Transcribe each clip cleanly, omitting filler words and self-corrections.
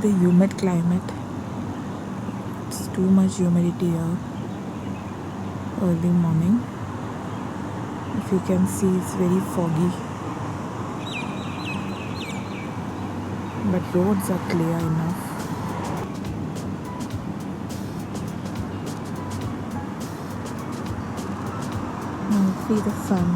a humid climate. It's too much humidity here. Early morning. If you can see, it's very foggy. But roads are clear enough. See the sun.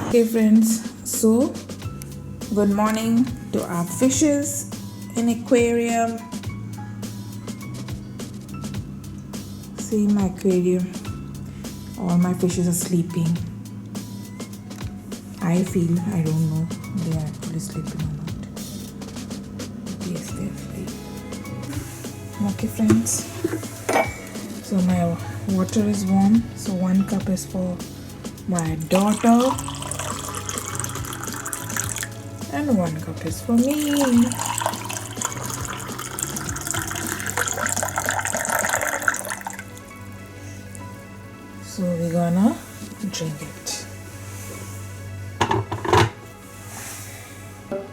Okay friends, so good morning to our fishes in aquarium. See my aquarium. All my fishes are sleeping. I feel, I don't know, they are actually sleeping or not. Yes, they are sleeping. Okay friends, so my water is warm, so 1 cup is for my daughter and 1 cup is for me. So we're gonna drink it.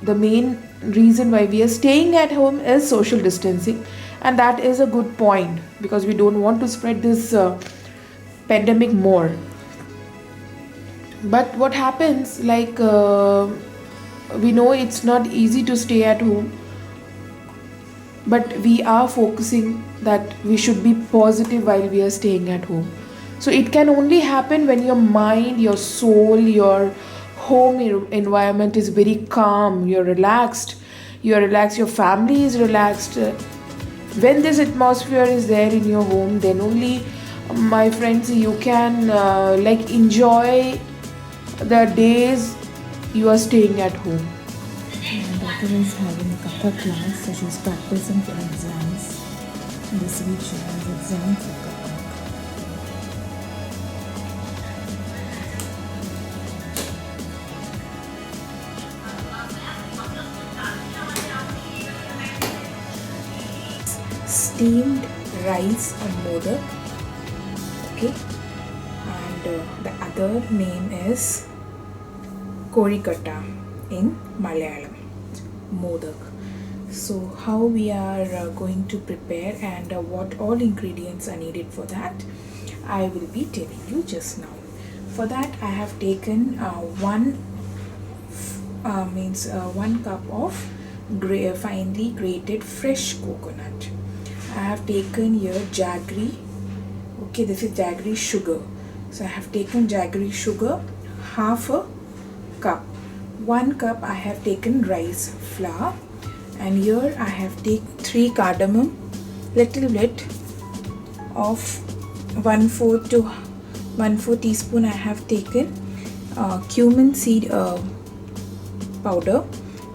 The main reason why we are staying at home is social distancing, and that is a good point because we don't want to spread this pandemic more. But what happens, like we know it's not easy to stay at home, but we are focusing that we should be positive while we are staying at home. So it can only happen when your mind, your soul, your home environment is very calm, you're relaxed, your family is relaxed. When this atmosphere is there in your home, then only, my friends, you can like enjoy the days you are staying at home. My daughter is having a Katha class, so she's practicing for exams. This week she has exam for Kathak. Steamed rice and modak. Okay, and the other name is korikatta in Malayalam, modak. So how we are going to prepare and what all ingredients are needed for that, I will be telling you just now. For that I have taken 1 cup of finely grated fresh coconut. I have taken here jaggery. Okay, this is jaggery sugar. So I have taken jaggery sugar, half a cup. 1 cup I have taken rice flour, and here I have taken 3 cardamom, little bit of 1/4 to 1/4 teaspoon I have taken cumin seed powder,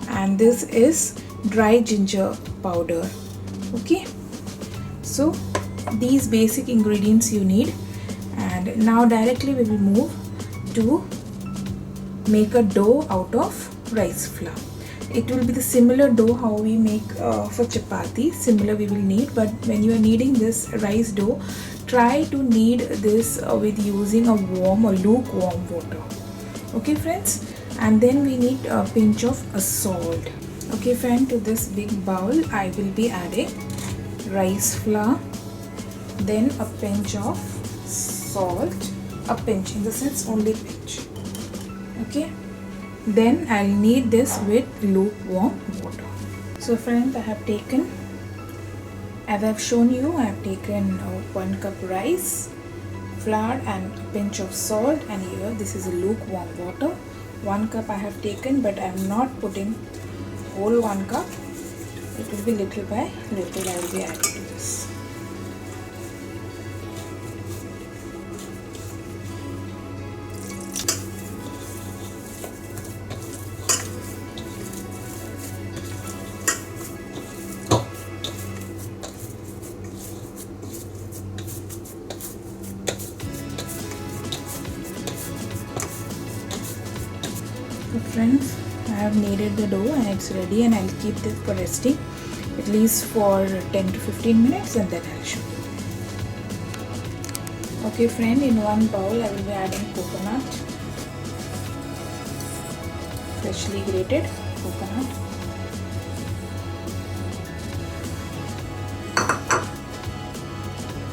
and this is dry ginger powder. Okay, so these basic ingredients you need, and now directly we will move to make a dough out of rice flour. It will be the similar dough how we make for chapati. Similar we will need, but when you are kneading this rice dough, try to knead this with using a warm or lukewarm water. Okay friends, and then we need a pinch of salt. Okay friend, to this big bowl I will be adding rice flour, then a pinch of salt, a pinch in the sense only pinch. Okay, then I'll knead this with lukewarm water. So friends, I have taken, as I've shown you, I have taken 1 cup rice flour and a pinch of salt, and here this is a lukewarm water. 1 cup I have taken, but I am not putting whole 1 cup. It will be little by little I will be adding to this. So friends, I have kneaded the dough and it's ready, and I'll keep this for resting at least for 10 to 15 minutes and then I'll show you. Okay friend, in one bowl I will be adding coconut, freshly grated coconut,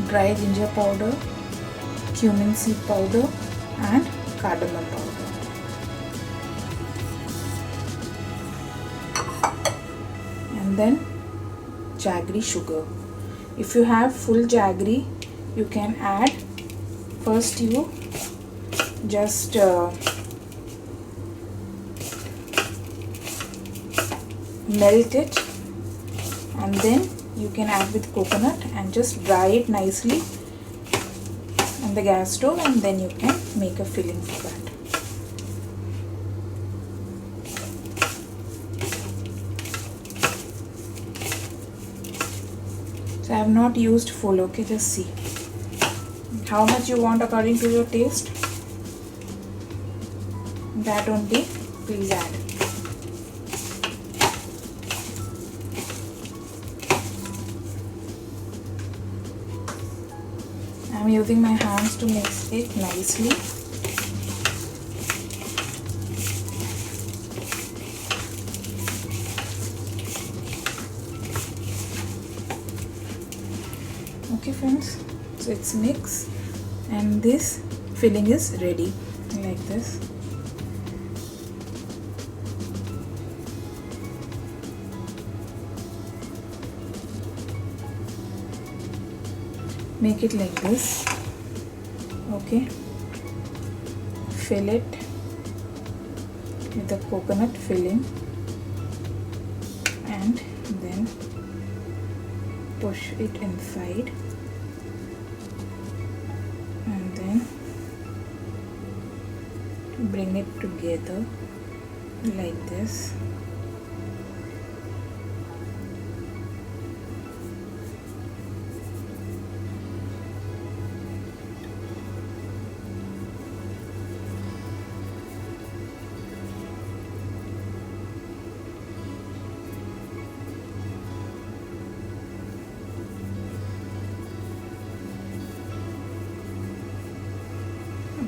dry ginger powder, cumin seed powder and cardamom powder. And then jaggery sugar. If you have full jaggery, you can add, first you just melt it, and then you can add with coconut and just dry it nicely on the gas stove, and then you can make a filling for that. So I have not used full, okay, just see how much you want according to your taste, that only please add. I am using my hands to mix it nicely. Okay friends, so it's mixed and this filling is ready like this. Make it like this, okay, fill it with the coconut filling and then push it inside, and then bring it together like this.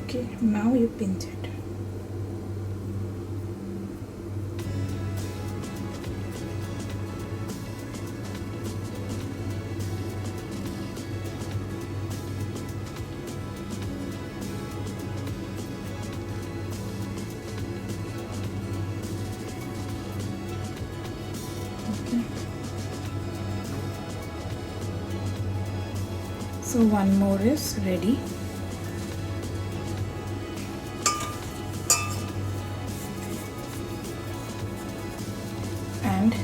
Okay, now you pinch it. Okay. So one more is ready. And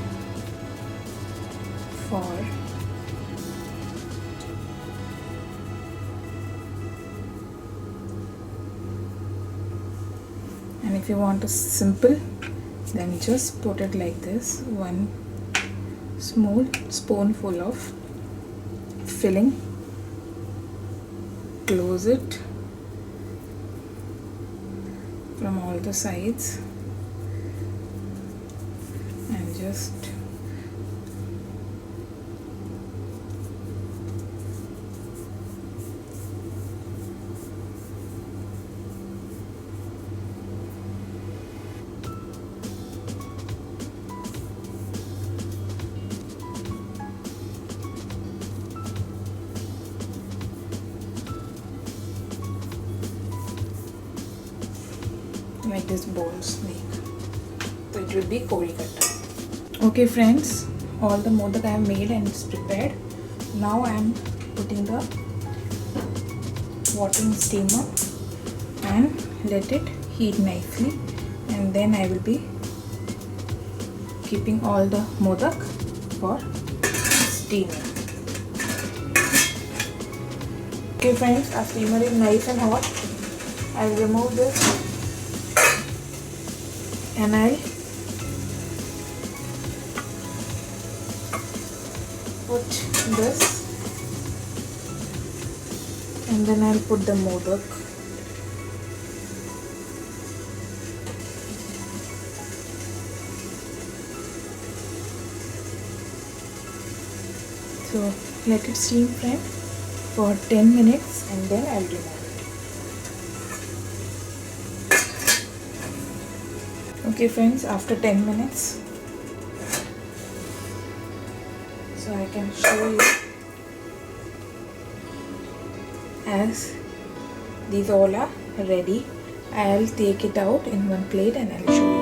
for and if you want a simple, then just put it like this, one small spoonful of filling, close it from all the sides and just like this balls make. So it will be kori cutter. Okay friends, all the modak I have made and it's prepared. Now I am putting the water in steamer and let it heat nicely, and then I will be keeping all the modak for steaming. Okay friends, our steamer is nice and hot. I will remove this and I'll put this, and then I'll put the modak. So let it steam, friend. for 10 minutes and then I'll remove it. Okay friends, after 10 minutes, so I can show you, as these all are ready, I'll take it out in one plate and I'll show you.